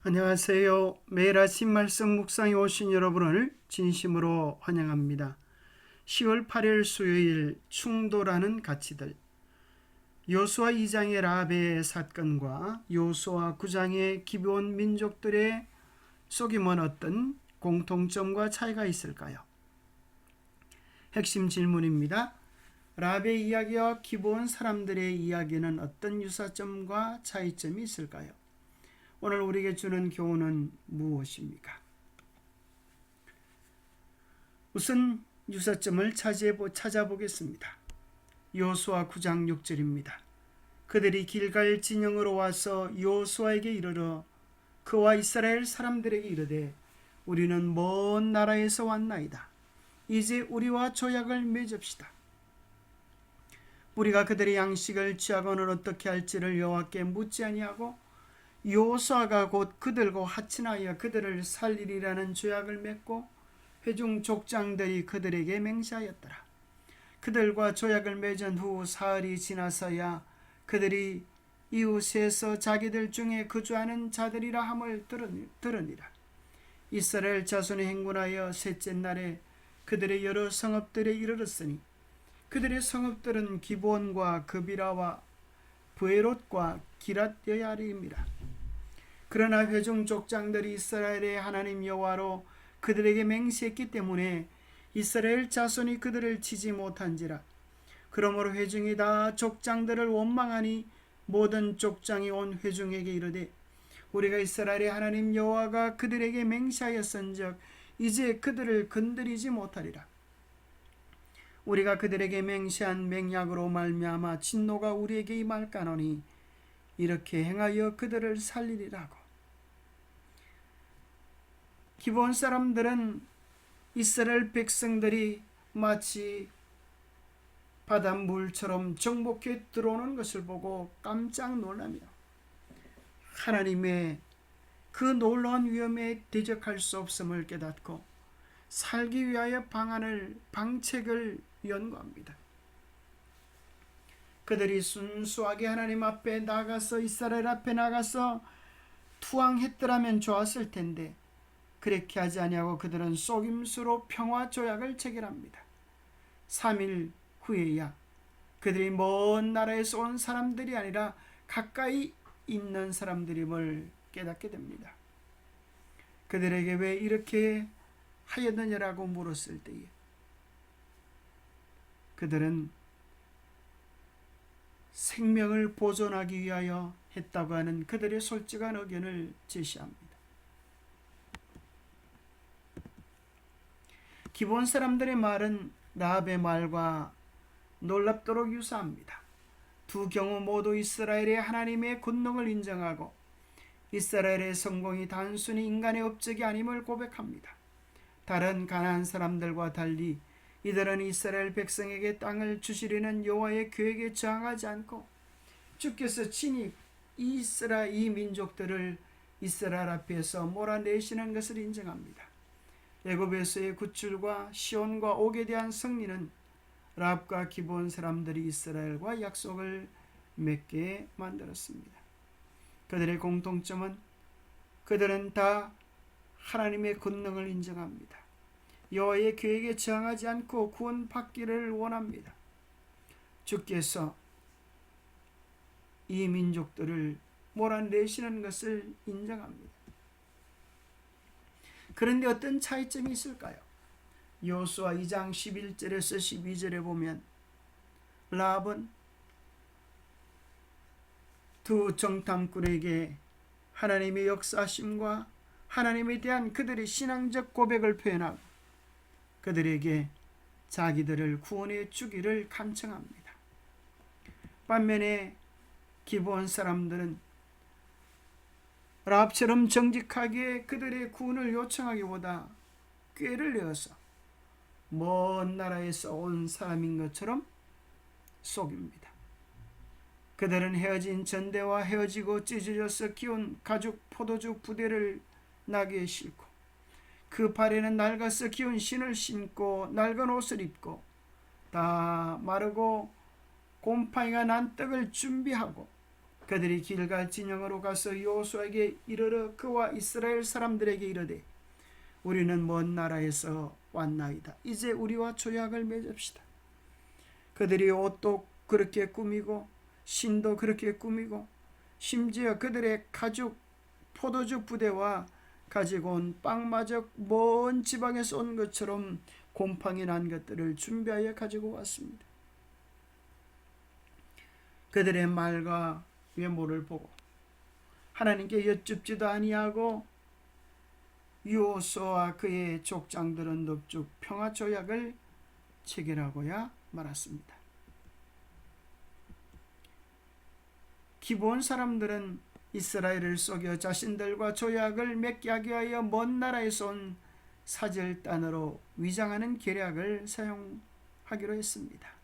안녕하세요. 매일 아침 말씀 묵상에 오신 여러분을 진심으로 환영합니다. 10월 8일 수요일 충돌하는 가치들. 요수아 2장의 라합의 사건과 요수아 9장의 기브온 민족들의 속임은 어떤 공통점과 차이가 있을까요? 핵심 질문입니다. 라합의 이야기와 기브온 사람들의 이야기는 어떤 유사점과 차이점이 있을까요? 오늘 우리에게 주는 교훈은 무엇입니까? 우선 유사점을 찾아보겠습니다. 여호수아 9장 6절입니다. 그들이 길갈 진영으로 와서 여호수아에게 이르러 그와 이스라엘 사람들에게 이르되 우리는 먼 나라에서 왔나이다. 이제 우리와 조약을 맺읍시다. 우리가 그들의 양식을 취하고는 어떻게 할지를 여호와께 묻지 아니하고 여호수아가 곧 그들과 합친하여 그들을 살리리라는 조약을 맺고 회중 족장들이 그들에게 맹세하였더라. 그들과 조약을 맺은 후 사흘이 지나서야 그들이 이웃에서 자기들 중에 거주하는 자들이라 함을 들으니라. 이스라엘 자손이 행군하여 셋째 날에 그들의 여러 성읍들에 이르렀으니 그들의 성읍들은 기브온과 그비라와 브에롯과 기랏 여야림이라. 그러나 회중 족장들이 이스라엘의 하나님 여호와로 그들에게 맹세했기 때문에 이스라엘 자손이 그들을 치지 못한지라. 그러므로 회중이 다 족장들을 원망하니 모든 족장이 온 회중에게 이르되 우리가 이스라엘의 하나님 여호와가 그들에게 맹세하였은즉 이제 그들을 건드리지 못하리라. 우리가 그들에게 맹세한 맹약으로 말미암아 진노가 우리에게 임할까노니 이렇게 행하여 그들을 살리리라고. 기브온 사람들은 이스라엘 백성들이 마치 바닷물처럼 정복해 들어오는 것을 보고 깜짝 놀라며 하나님의 그 놀라운 위험에 대적할 수 없음을 깨닫고 살기 위하여 방책을 연구합니다. 그들이 순수하게 하나님 앞에 나가서 이스라엘 앞에 나가서 투항했더라면 좋았을 텐데 그렇게 하지 아니하고 그들은 속임수로 평화 조약을 체결합니다. 3일 후에야 그들이 먼 나라에서 온 사람들이 아니라 가까이 있는 사람들임을 깨닫게 됩니다. 그들에게 왜 이렇게 하였느냐라고 물었을 때에 그들은 생명을 보존하기 위하여 했다고 하는 그들의 솔직한 의견을 제시합니다. 기브온 사람들의 말은 라합의 말과 놀랍도록 유사합니다. 두 경우 모두 이스라엘의 하나님의 권능을 인정하고 이스라엘의 성공이 단순히 인간의 업적이 아님을 고백합니다. 다른 가나안 사람들과 달리 이들은 이스라엘 백성에게 땅을 주시려는 여호와의 계획에 저항하지 않고 주께서 친히 이 민족들을 이스라엘 앞에서 몰아내시는 것을 인정합니다. 애굽에서의 구출과 시온과 옥에 대한 승리는 라합과 기브온 사람들이 이스라엘과 약속을 맺게 만들었습니다. 그들의 공통점은 그들은 다 하나님의 권능을 인정합니다. 여호와의 계획에 저항하지 않고 구원받기를 원합니다. 주께서 이 민족들을 몰아내시는 것을 인정합니다. 그런데 어떤 차이점이 있을까요? 여호수아 2장 11절에서 12절에 보면 라합은 두 정탐꾼에게 하나님의 역사심과 하나님에 대한 그들의 신앙적 고백을 표현하고 그들에게 자기들을 구원해 주기를 간청합니다. 반면에 기브온 사람들은 라합처럼 정직하게 그들의 구원을 요청하기보다 꾀를 내어서 먼 나라에서 온 사람인 것처럼 속입니다. 그들은 헤어진 전대와 헤어지고 찢어져서 키운 가죽 포도주 부대를 나귀에 싣고 그 발에는 낡아서 기운 신을 신고 낡은 옷을 입고 다 마르고 곰팡이가 난 떡을 준비하고 그들이 길갈 진영으로 가서 여호수아에게 이르러 그와 이스라엘 사람들에게 이르되 우리는 먼 나라에서 왔나이다. 이제 우리와 조약을 맺읍시다. 그들이 옷도 그렇게 꾸미고 신도 그렇게 꾸미고 심지어 그들의 가죽 포도주 부대와 가지고 온 빵마저 먼 지방에서 온 것처럼 곰팡이 난 것들을 준비하여 가지고 왔습니다. 그들의 말과 외모를 보고 하나님께 여쭙지도 아니하고 여호수아와 그의 족장들은 넙죽 평화 조약을 체결하고야 말았습니다. 기브온 사람들은 이스라엘을 속여 자신들과 조약을 맺게 하기 위하여 먼 나라에서 온 사절단으로 위장하는 계략을 사용하기로 했습니다.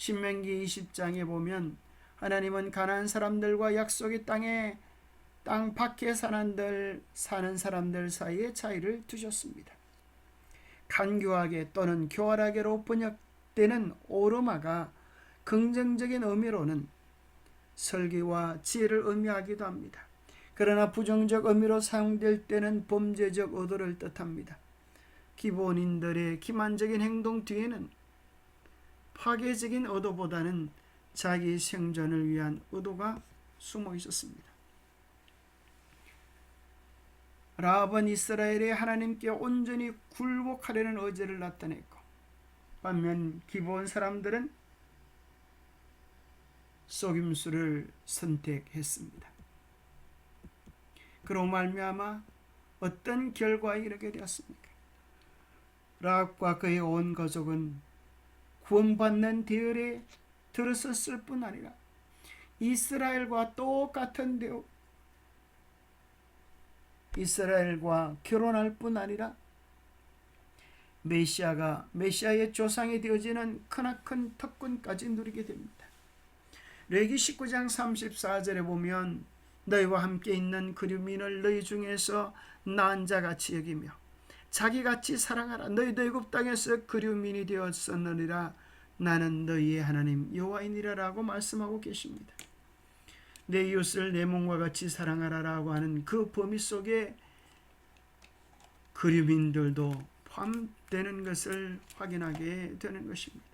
신명기 20장에 보면 하나님은 가나안 사람들과 약속의 땅에 땅 밖에 사는 사람들 사이에 차이를 두셨습니다. 간교하게 또는 교활하게로 번역되는 오르마가 긍정적인 의미로는 설계와 지혜를 의미하기도 합니다. 그러나 부정적 의미로 사용될 때는 범죄적 의도를 뜻합니다. 기본인들의 기만적인 행동 뒤에는 파괴적인 의도보다는 자기 생존을 위한 의도가 숨어 있었습니다. 라합은 이스라엘의 하나님께 온전히 굴복하려는 의지를 나타냈고 반면 기브온 사람들은 속임수를 선택했습니다. 그로 말미암아 어떤 결과에 이르게 되었습니까? 라합과 그의 온 가족은 구원받는 대열에 들어섰을 뿐 아니라 이스라엘과 똑같은 대우, 이스라엘과 결혼할 뿐 아니라 메시아의 조상이 되어지는 크나큰 특권까지 누리게 됩니다. 레기 19장 34절에 보면 너희와 함께 있는 그류민을 너희 중에서 나은 자같이 여기며 자기같이 사랑하라. 너희도 애굽 땅에서 그류민이 되었었느니라. 나는 너희의 하나님 여호와이니라 라고 말씀하고 계십니다. 내 이웃을 내 몸과 같이 사랑하라라고 하는 그 범위 속에 그류민들도 포함되는 것을 확인하게 되는 것입니다.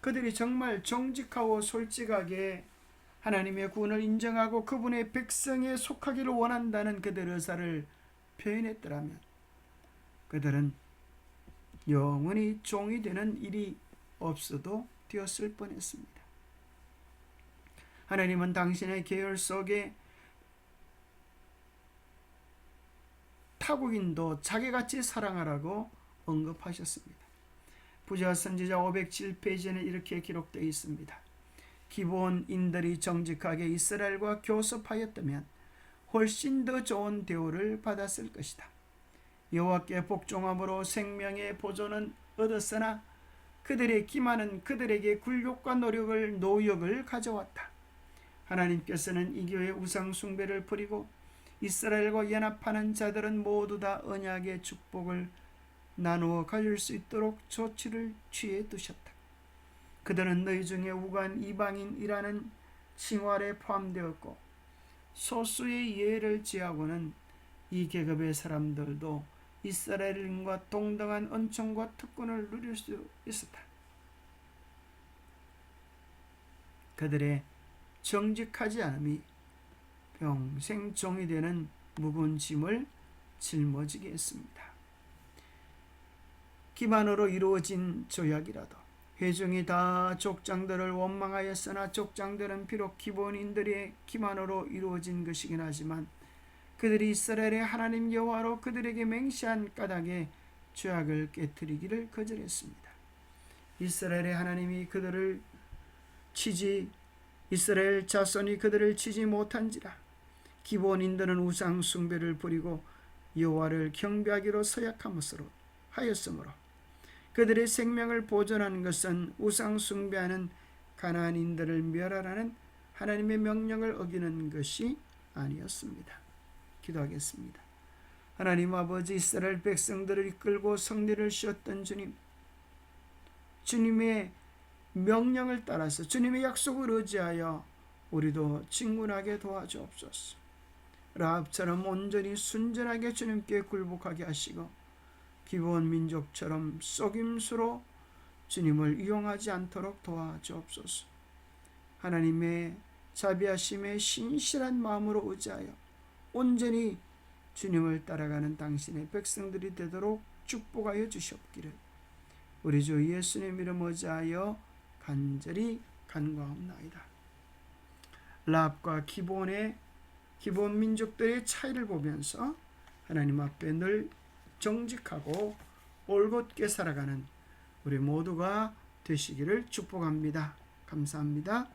그들이 정말 정직하고 솔직하게 하나님의 구원을 인정하고 그분의 백성에 속하기를 원한다는 그들의 의사를 표현했더라면 그들은 영원히 종이 되는 일이 없어도 되었을 뻔했습니다. 하나님은 당신의 계열 속에 타국인도 자기같이 사랑하라고 언급하셨습니다. 부자 선지자 507페이지에는 이렇게 기록되어 있습니다. 기브온인들이 정직하게 이스라엘과 교섭하였다면 훨씬 더 좋은 대우를 받았을 것이다. 여호와께 복종함으로 생명의 보존은 얻었으나 그들의 기만은 그들에게 굴욕과 노역을 가져왔다. 하나님께서는 이 교회 우상 숭배를 버리고 이스라엘과 연합하는 자들은 모두 다 언약의 축복을 나누어 가질 수 있도록 조치를 취해 두셨다. 그들은 너희 중에 우간 이방인이라는 칭활에 포함되었고 소수의 예를 지하고는 이 계급의 사람들도 이스라엘인과 동등한 은총과 특권을 누릴 수 있었다. 그들의 정직하지 않음이 평생 종이 되는 무거운 짐을 짊어지게 했습니다. 기만으로 이루어진 조약이라도 회중이 다 족장들을 원망하였으나 족장들은 비록 기본인들의 기만으로 이루어진 것이긴 하지만 그들이 이스라엘의 하나님 여호와로 그들에게 맹세한 까닭에 죄악을 깨뜨리기를 거절했습니다. 이스라엘의 하나님이 이스라엘 자손이 그들을 치지 못한지라 기본인들은 우상 숭배를 버리고 여호와를 경배하기로 하였으므로 그들의 생명을 보존하는 것은 우상 숭배하는 가나안인들을 멸하라는 하나님의 명령을 어기는 것이 아니었습니다. 기도하겠습니다. 하나님 아버지, 이스라엘 백성들을 이끌고 성리를 씌웠던 주님의 명령을 따라서 주님의 약속을 의지하여 우리도 친근하게 도와주옵소서. 라합처럼 온전히 순전하게 주님께 굴복하게 하시고 기브온 민족처럼 속임수로 주님을 이용하지 않도록 도와주옵소서. 하나님의 자비하심에 신실한 마음으로 의지하여 온전히 주님을 따라가는 당신의 백성들이 되도록 축복하여 주시옵기를 우리 주 예수님 이름 의지하여 간절히 간구하옵나이다. 라합과 기브온 민족들의 차이를 보면서 하나님 앞에 늘 정직하고 올곧게 살아가는 우리 모두가 되시기를 축복합니다. 감사합니다.